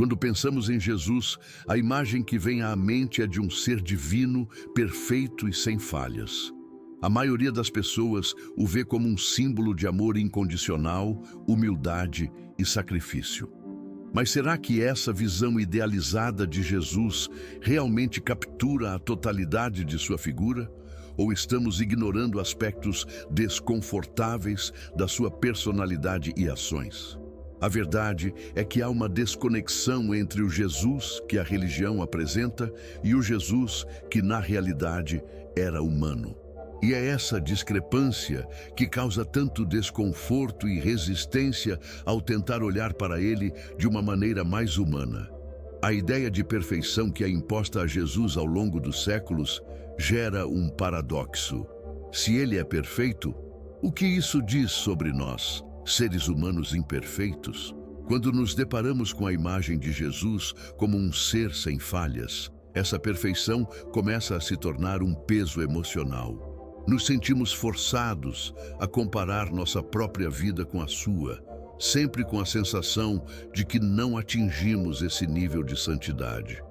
Quando pensamos em Jesus, a imagem que vem à mente é de um ser divino, perfeito e sem falhas. A maioria das pessoas o vê como um símbolo de amor incondicional, humildade e sacrifício. Mas será que essa visão idealizada de Jesus realmente captura a totalidade de sua figura? Ou estamos ignorando aspectos desconfortáveis da sua personalidade e ações? A verdade é que há uma desconexão entre o Jesus que a religião apresenta e o Jesus que, na realidade, era humano. E é essa discrepância que causa tanto desconforto e resistência ao tentar olhar para ele de uma maneira mais humana. A ideia de perfeição que é imposta a Jesus ao longo dos séculos gera um paradoxo. Se ele é perfeito, o que isso diz sobre nós, seres humanos imperfeitos? Quando nos deparamos com a imagem de Jesus como um ser sem falhas, essa perfeição começa a se tornar um peso emocional. Nos sentimos forçados a comparar nossa própria vida com a sua, sempre com a sensação de que não atingimos esse nível de santidade.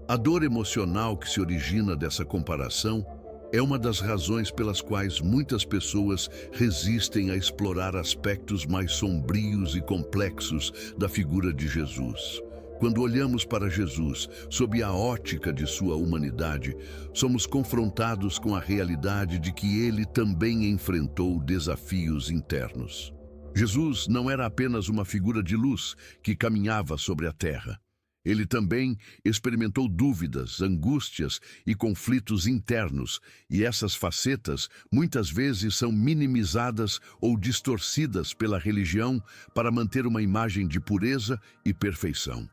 A dor emocional que se origina dessa comparação é uma das razões pelas quais muitas pessoas resistem a explorar aspectos mais sombrios e complexos da figura de Jesus. Quando olhamos para Jesus sob a ótica de sua humanidade, somos confrontados com a realidade de que ele também enfrentou desafios internos. Jesus não era apenas uma figura de luz que caminhava sobre a terra. Ele também experimentou dúvidas, angústias e conflitos internos, e essas facetas muitas vezes são minimizadas ou distorcidas pela religião para manter uma imagem de pureza e perfeição.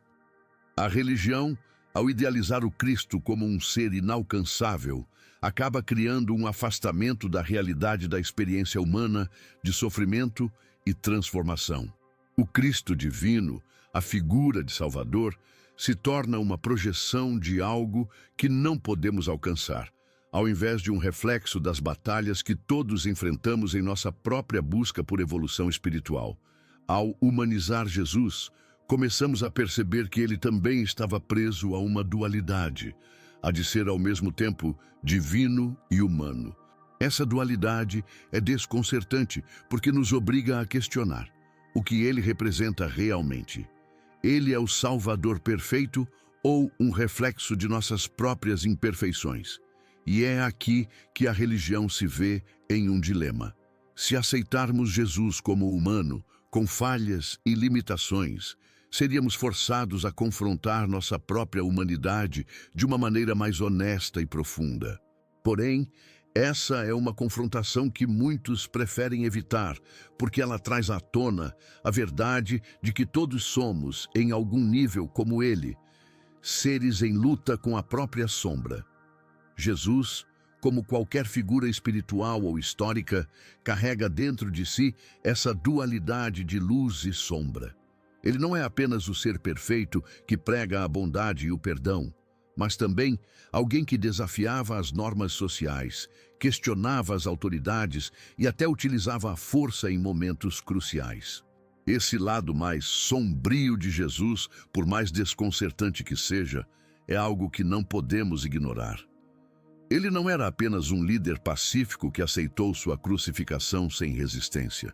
A religião, ao idealizar o Cristo como um ser inalcançável, acaba criando um afastamento da realidade da experiência humana de sofrimento e transformação. O Cristo divino, a figura de Salvador, se torna uma projeção de algo que não podemos alcançar, ao invés de um reflexo das batalhas que todos enfrentamos em nossa própria busca por evolução espiritual. Ao humanizar Jesus, começamos a perceber que ele também estava preso a uma dualidade, a de ser ao mesmo tempo divino e humano. Essa dualidade é desconcertante porque nos obriga a questionar o que ele representa realmente. Ele é o Salvador perfeito ou um reflexo de nossas próprias imperfeições? E é aqui que a religião se vê em um dilema. Se aceitarmos Jesus como humano, com falhas e limitações, seríamos forçados a confrontar nossa própria humanidade de uma maneira mais honesta e profunda. Porém, essa é uma confrontação que muitos preferem evitar, porque ela traz à tona a verdade de que todos somos, em algum nível como ele, seres em luta com a própria sombra. Jesus, como qualquer figura espiritual ou histórica, carrega dentro de si essa dualidade de luz e sombra. Ele não é apenas o ser perfeito que prega a bondade e o perdão, mas também alguém que desafiava as normas sociais, questionava as autoridades e até utilizava a força em momentos cruciais. Esse lado mais sombrio de Jesus, por mais desconcertante que seja, é algo que não podemos ignorar. Ele não era apenas um líder pacífico que aceitou sua crucificação sem resistência.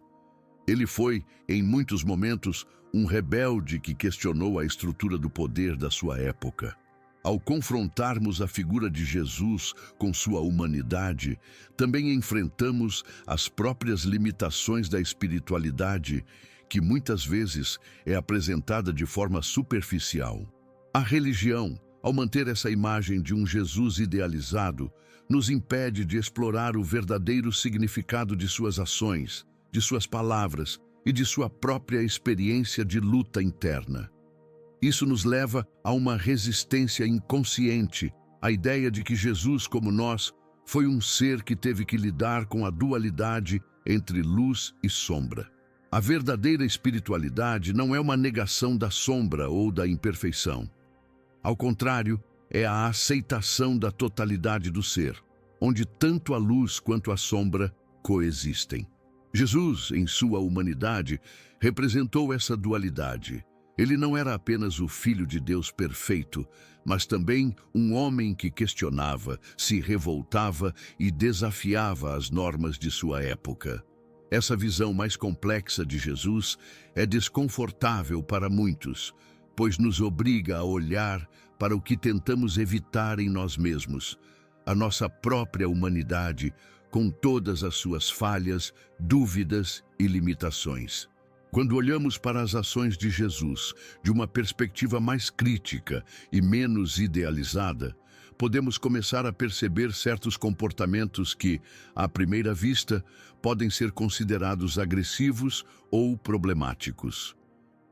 Ele foi, em muitos momentos, um rebelde que questionou a estrutura do poder da sua época. Ao confrontarmos a figura de Jesus com sua humanidade, também enfrentamos as próprias limitações da espiritualidade, que muitas vezes é apresentada de forma superficial. A religião, ao manter essa imagem de um Jesus idealizado, nos impede de explorar o verdadeiro significado de suas ações, de suas palavras e de sua própria experiência de luta interna. Isso nos leva a uma resistência inconsciente à ideia de que Jesus, como nós, foi um ser que teve que lidar com a dualidade entre luz e sombra. A verdadeira espiritualidade não é uma negação da sombra ou da imperfeição. Ao contrário, é a aceitação da totalidade do ser, onde tanto a luz quanto a sombra coexistem. Jesus, em sua humanidade, representou essa dualidade. Ele não era apenas o Filho de Deus perfeito, mas também um homem que questionava, se revoltava e desafiava as normas de sua época. Essa visão mais complexa de Jesus é desconfortável para muitos, pois nos obriga a olhar para o que tentamos evitar em nós mesmos, a nossa própria humanidade, com todas as suas falhas, dúvidas e limitações. Quando olhamos para as ações de Jesus de uma perspectiva mais crítica e menos idealizada, podemos começar a perceber certos comportamentos que, à primeira vista, podem ser considerados agressivos ou problemáticos.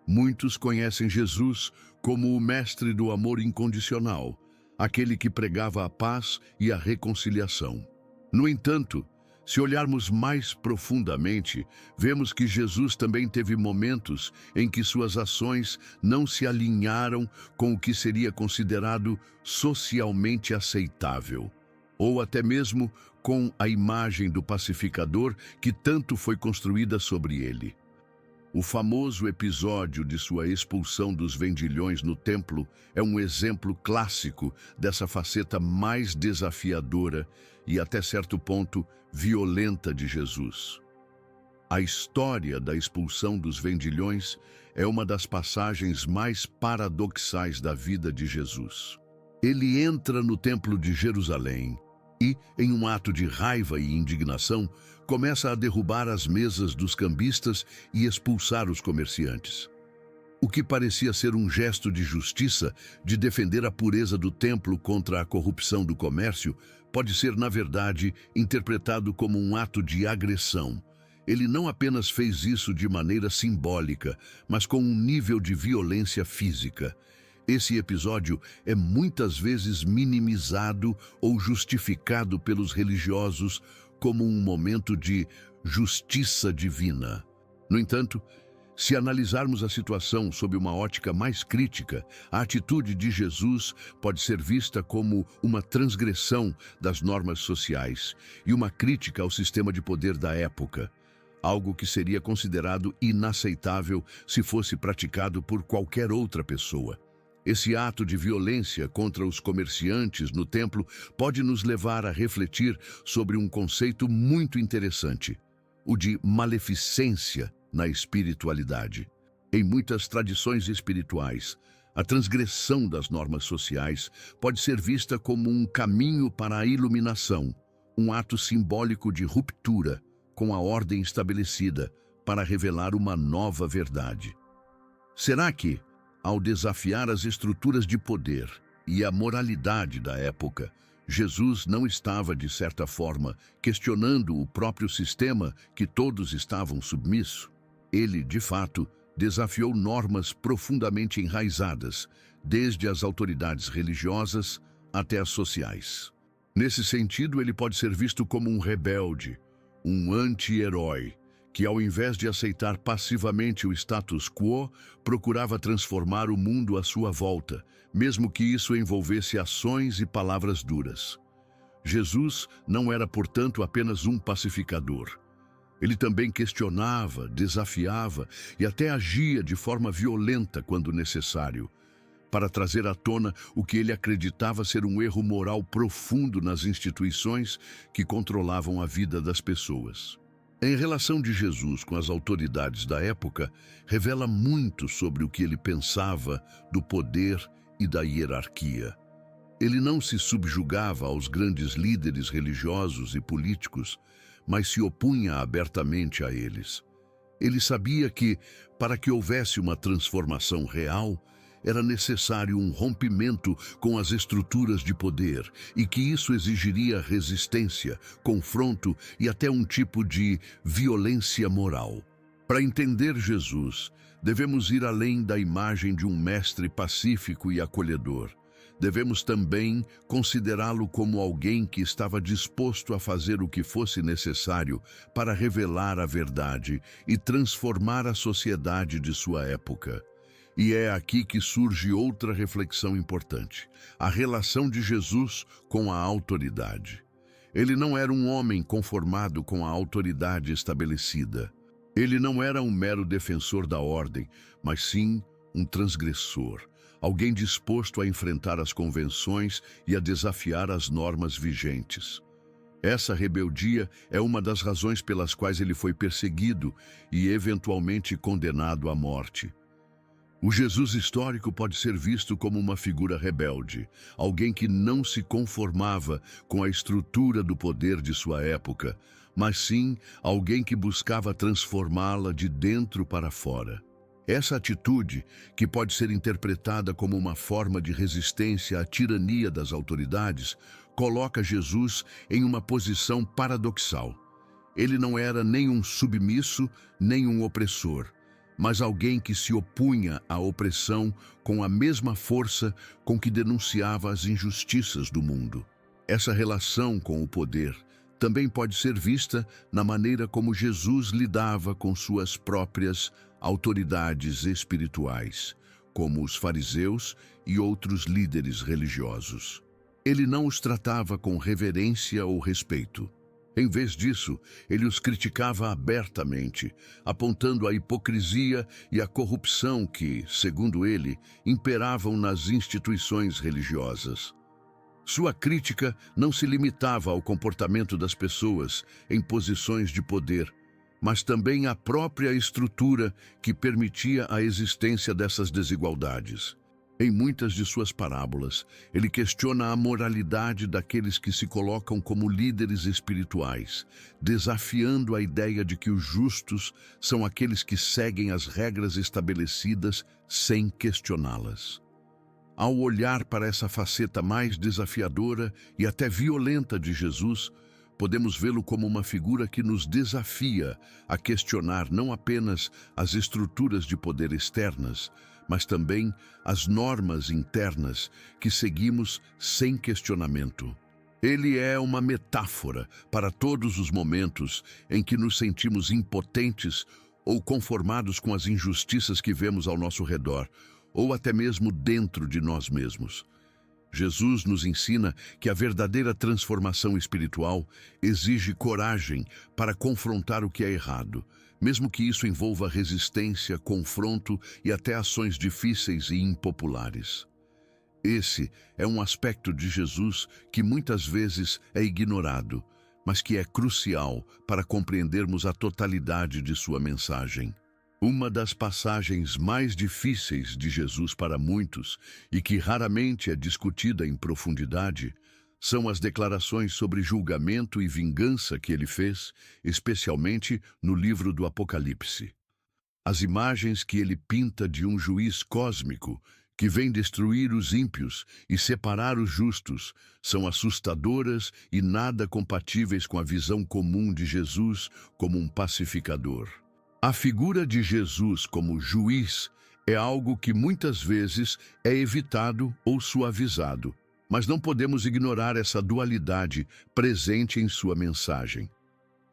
Muitos conhecem Jesus como o mestre do amor incondicional, aquele que pregava a paz e a reconciliação. No entanto, se olharmos mais profundamente, vemos que Jesus também teve momentos em que suas ações não se alinharam com o que seria considerado socialmente aceitável, ou até mesmo com a imagem do pacificador que tanto foi construída sobre ele. O famoso episódio de sua expulsão dos vendilhões no templo é um exemplo clássico dessa faceta mais desafiadora e, até certo ponto, violenta de Jesus. A história da expulsão dos vendilhões é uma das passagens mais paradoxais da vida de Jesus. Ele entra no templo de Jerusalém e, em um ato de raiva e indignação, começa a derrubar as mesas dos cambistas e expulsar os comerciantes. O que parecia ser um gesto de justiça, de defender a pureza do templo contra a corrupção do comércio, pode ser, na verdade, interpretado como um ato de agressão. Ele não apenas fez isso de maneira simbólica, mas com um nível de violência física. Esse episódio é muitas vezes minimizado ou justificado pelos religiosos como um momento de justiça divina. No entanto, se analisarmos a situação sob uma ótica mais crítica, a atitude de Jesus pode ser vista como uma transgressão das normas sociais e uma crítica ao sistema de poder da época, algo que seria considerado inaceitável se fosse praticado por qualquer outra pessoa. Esse ato de violência contra os comerciantes no templo pode nos levar a refletir sobre um conceito muito interessante, o de maleficência na espiritualidade. Em muitas tradições espirituais, a transgressão das normas sociais pode ser vista como um caminho para a iluminação, um ato simbólico de ruptura com a ordem estabelecida para revelar uma nova verdade. Será que, ao desafiar as estruturas de poder e a moralidade da época, Jesus não estava, de certa forma, questionando o próprio sistema que todos estavam submissos? Ele, de fato, desafiou normas profundamente enraizadas, desde as autoridades religiosas até as sociais. Nesse sentido, ele pode ser visto como um rebelde, um anti-herói, que, ao invés de aceitar passivamente o status quo, procurava transformar o mundo à sua volta, mesmo que isso envolvesse ações e palavras duras. Jesus não era, portanto, apenas um pacificador. Ele também questionava, desafiava e até agia de forma violenta quando necessário, para trazer à tona o que ele acreditava ser um erro moral profundo nas instituições que controlavam a vida das pessoas. A relação de Jesus com as autoridades da época revela muito sobre o que ele pensava do poder e da hierarquia. Ele não se subjugava aos grandes líderes religiosos e políticos, mas se opunha abertamente a eles. Ele sabia que, para que houvesse uma transformação real, era necessário um rompimento com as estruturas de poder e que isso exigiria resistência, confronto e até um tipo de violência moral. Para entender Jesus, devemos ir além da imagem de um mestre pacífico e acolhedor. Devemos também considerá-lo como alguém que estava disposto a fazer o que fosse necessário para revelar a verdade e transformar a sociedade de sua época. E é aqui que surge outra reflexão importante: a relação de Jesus com a autoridade. Ele não era um homem conformado com a autoridade estabelecida. Ele não era um mero defensor da ordem, mas sim um transgressor, alguém disposto a enfrentar as convenções e a desafiar as normas vigentes. Essa rebeldia é uma das razões pelas quais ele foi perseguido e eventualmente condenado à morte. O Jesus histórico pode ser visto como uma figura rebelde, alguém que não se conformava com a estrutura do poder de sua época, mas sim alguém que buscava transformá-la de dentro para fora. Essa atitude, que pode ser interpretada como uma forma de resistência à tirania das autoridades, coloca Jesus em uma posição paradoxal. Ele não era nem um submisso, nem um opressor, mas alguém que se opunha à opressão com a mesma força com que denunciava as injustiças do mundo. Essa relação com o poder também pode ser vista na maneira como Jesus lidava com suas próprias autoridades espirituais, como os fariseus e outros líderes religiosos. Ele não os tratava com reverência ou respeito. Em vez disso, ele os criticava abertamente, apontando a hipocrisia e a corrupção que, segundo ele, imperavam nas instituições religiosas. Sua crítica não se limitava ao comportamento das pessoas em posições de poder, mas também à própria estrutura que permitia a existência dessas desigualdades. Em muitas de suas parábolas, ele questiona a moralidade daqueles que se colocam como líderes espirituais, desafiando a ideia de que os justos são aqueles que seguem as regras estabelecidas sem questioná-las. Ao olhar para essa faceta mais desafiadora e até violenta de Jesus, podemos vê-lo como uma figura que nos desafia a questionar não apenas as estruturas de poder externas, mas também as normas internas que seguimos sem questionamento. Ele é uma metáfora para todos os momentos em que nos sentimos impotentes ou conformados com as injustiças que vemos ao nosso redor, ou até mesmo dentro de nós mesmos. Jesus nos ensina que a verdadeira transformação espiritual exige coragem para confrontar o que é errado, mesmo que isso envolva resistência, confronto e até ações difíceis e impopulares. Esse é um aspecto de Jesus que muitas vezes é ignorado, mas que é crucial para compreendermos a totalidade de sua mensagem. Uma das passagens mais difíceis de Jesus para muitos, e que raramente é discutida em profundidade, são as declarações sobre julgamento e vingança que ele fez, especialmente no livro do Apocalipse. As imagens que ele pinta de um juiz cósmico que vem destruir os ímpios e separar os justos são assustadoras e nada compatíveis com a visão comum de Jesus como um pacificador. A figura de Jesus como juiz é algo que muitas vezes é evitado ou suavizado, mas não podemos ignorar essa dualidade presente em sua mensagem.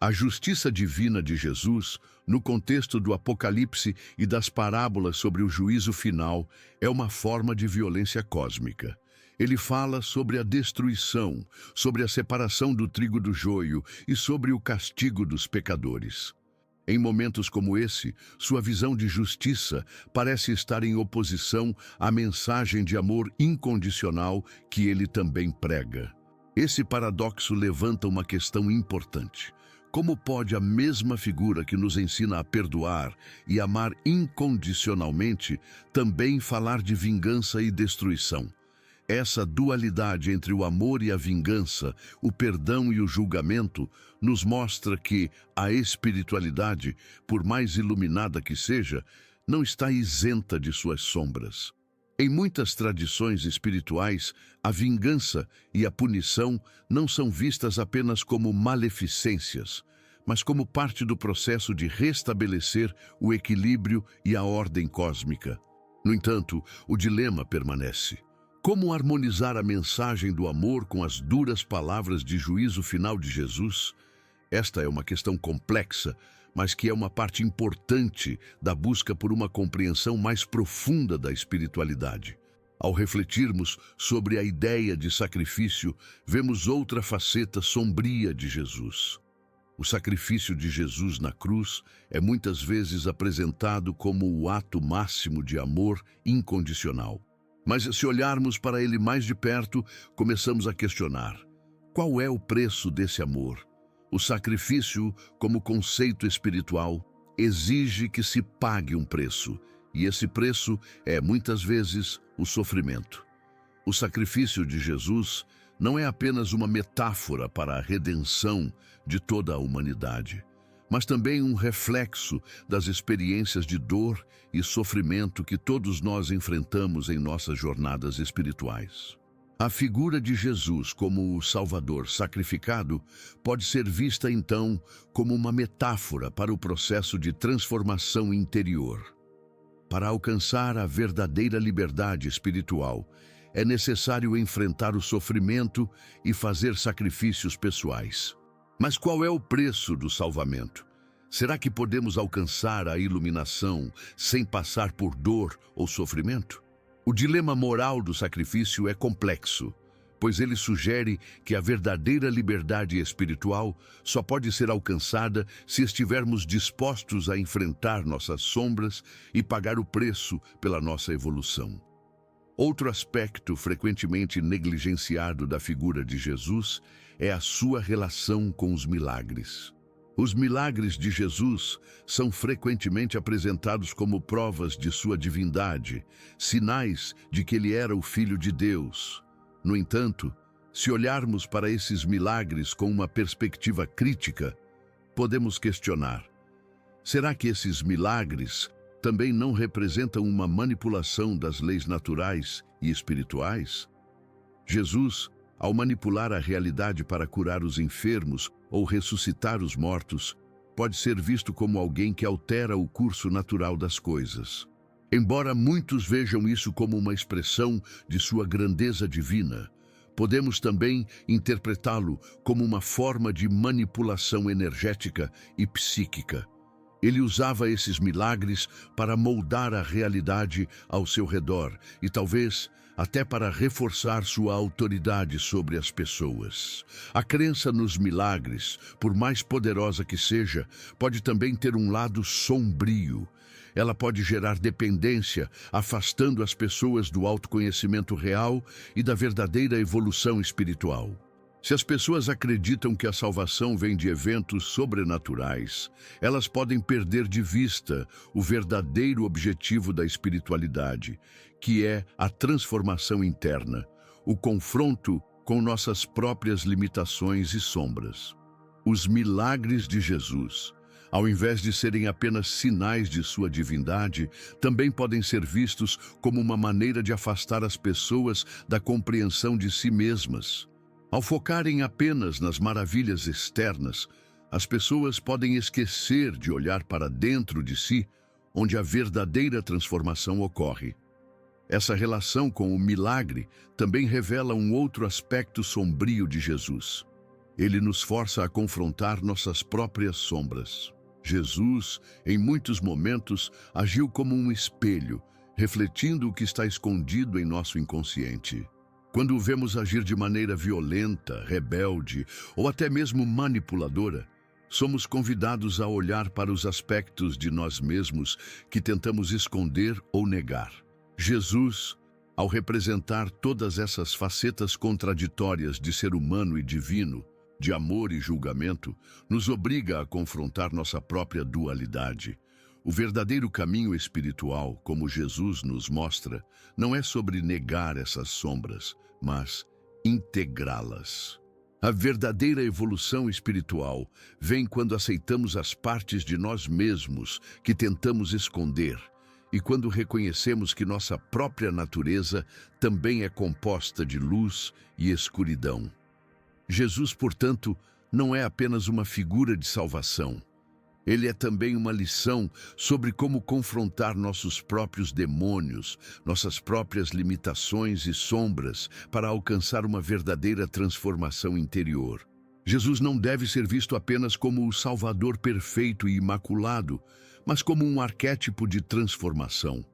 A justiça divina de Jesus, no contexto do Apocalipse e das parábolas sobre o juízo final, é uma forma de violência cósmica. Ele fala sobre a destruição, sobre a separação do trigo do joio e sobre o castigo dos pecadores. Em momentos como esse, sua visão de justiça parece estar em oposição à mensagem de amor incondicional que ele também prega. Esse paradoxo levanta uma questão importante. Como pode a mesma figura que nos ensina a perdoar e amar incondicionalmente também falar de vingança e destruição? Essa dualidade entre o amor e a vingança, o perdão e o julgamento, nos mostra que a espiritualidade, por mais iluminada que seja, não está isenta de suas sombras. Em muitas tradições espirituais, a vingança e a punição não são vistas apenas como maleficências, mas como parte do processo de restabelecer o equilíbrio e a ordem cósmica. No entanto, o dilema permanece. Como harmonizar a mensagem do amor com as duras palavras de juízo final de Jesus? Esta é uma questão complexa, mas que é uma parte importante da busca por uma compreensão mais profunda da espiritualidade. Ao refletirmos sobre a ideia de sacrifício, vemos outra faceta sombria de Jesus. O sacrifício de Jesus na cruz é muitas vezes apresentado como o ato máximo de amor incondicional. Mas se olharmos para ele mais de perto, começamos a questionar: qual é o preço desse amor? O sacrifício, como conceito espiritual, exige que se pague um preço, e esse preço é, muitas vezes, o sofrimento. O sacrifício de Jesus não é apenas uma metáfora para a redenção de toda a humanidade, mas também um reflexo das experiências de dor e sofrimento que todos nós enfrentamos em nossas jornadas espirituais. A figura de Jesus como o Salvador sacrificado pode ser vista, então, como uma metáfora para o processo de transformação interior. Para alcançar a verdadeira liberdade espiritual, é necessário enfrentar o sofrimento e fazer sacrifícios pessoais. Mas qual é o preço do salvamento? Será que podemos alcançar a iluminação sem passar por dor ou sofrimento? O dilema moral do sacrifício é complexo, pois ele sugere que a verdadeira liberdade espiritual só pode ser alcançada se estivermos dispostos a enfrentar nossas sombras e pagar o preço pela nossa evolução. Outro aspecto frequentemente negligenciado da figura de Jesus é a sua relação com os milagres. Os milagres de Jesus são frequentemente apresentados como provas de sua divindade, sinais de que ele era o Filho de Deus. No entanto, se olharmos para esses milagres com uma perspectiva crítica, podemos questionar: será que esses milagres também não representam uma manipulação das leis naturais e espirituais? Jesus, ao manipular a realidade para curar os enfermos ou ressuscitar os mortos, pode ser visto como alguém que altera o curso natural das coisas. Embora muitos vejam isso como uma expressão de sua grandeza divina, podemos também interpretá-lo como uma forma de manipulação energética e psíquica. Ele usava esses milagres para moldar a realidade ao seu redor e talvez até para reforçar sua autoridade sobre as pessoas. A crença nos milagres, por mais poderosa que seja, pode também ter um lado sombrio. Ela pode gerar dependência, afastando as pessoas do autoconhecimento real e da verdadeira evolução espiritual. Se as pessoas acreditam que a salvação vem de eventos sobrenaturais, elas podem perder de vista o verdadeiro objetivo da espiritualidade, que é a transformação interna, o confronto com nossas próprias limitações e sombras. Os milagres de Jesus, ao invés de serem apenas sinais de sua divindade, também podem ser vistos como uma maneira de afastar as pessoas da compreensão de si mesmas. Ao focarem apenas nas maravilhas externas, as pessoas podem esquecer de olhar para dentro de si, onde a verdadeira transformação ocorre. Essa relação com o milagre também revela um outro aspecto sombrio de Jesus. Ele nos força a confrontar nossas próprias sombras. Jesus, em muitos momentos, agiu como um espelho, refletindo o que está escondido em nosso inconsciente. Quando o vemos agir de maneira violenta, rebelde ou até mesmo manipuladora, somos convidados a olhar para os aspectos de nós mesmos que tentamos esconder ou negar. Jesus, ao representar todas essas facetas contraditórias de ser humano e divino, de amor e julgamento, nos obriga a confrontar nossa própria dualidade. O verdadeiro caminho espiritual, como Jesus nos mostra, não é sobre negar essas sombras, mas integrá-las. A verdadeira evolução espiritual vem quando aceitamos as partes de nós mesmos que tentamos esconder e quando reconhecemos que nossa própria natureza também é composta de luz e escuridão. Jesus, portanto, não é apenas uma figura de salvação. Ele é também uma lição sobre como confrontar nossos próprios demônios, nossas próprias limitações e sombras para alcançar uma verdadeira transformação interior. Jesus não deve ser visto apenas como o Salvador perfeito e imaculado, mas como um arquétipo de transformação.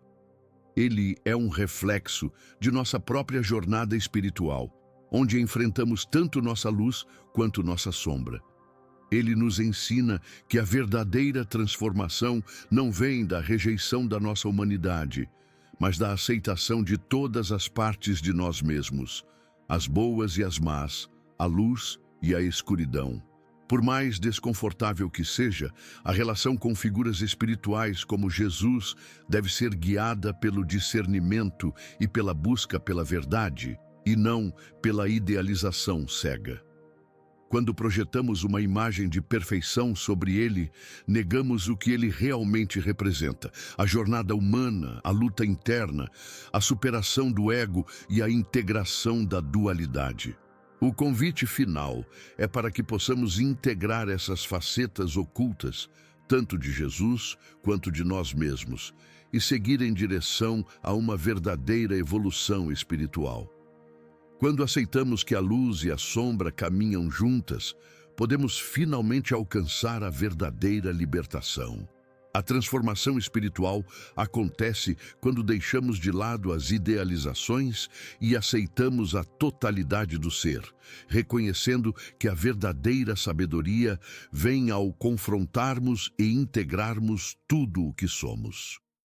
Ele é um reflexo de nossa própria jornada espiritual, onde enfrentamos tanto nossa luz quanto nossa sombra. Ele nos ensina que a verdadeira transformação não vem da rejeição da nossa humanidade, mas da aceitação de todas as partes de nós mesmos, as boas e as más, a luz e a escuridão. Por mais desconfortável que seja, a relação com figuras espirituais como Jesus deve ser guiada pelo discernimento e pela busca pela verdade, e não pela idealização cega. Quando projetamos uma imagem de perfeição sobre ele, negamos o que ele realmente representa: a jornada humana, a luta interna, a superação do ego e a integração da dualidade. O convite final é para que possamos integrar essas facetas ocultas, tanto de Jesus quanto de nós mesmos, e seguir em direção a uma verdadeira evolução espiritual. Quando aceitamos que a luz e a sombra caminham juntas, podemos finalmente alcançar a verdadeira libertação. A transformação espiritual acontece quando deixamos de lado as idealizações e aceitamos a totalidade do ser, reconhecendo que a verdadeira sabedoria vem ao confrontarmos e integrarmos tudo o que somos.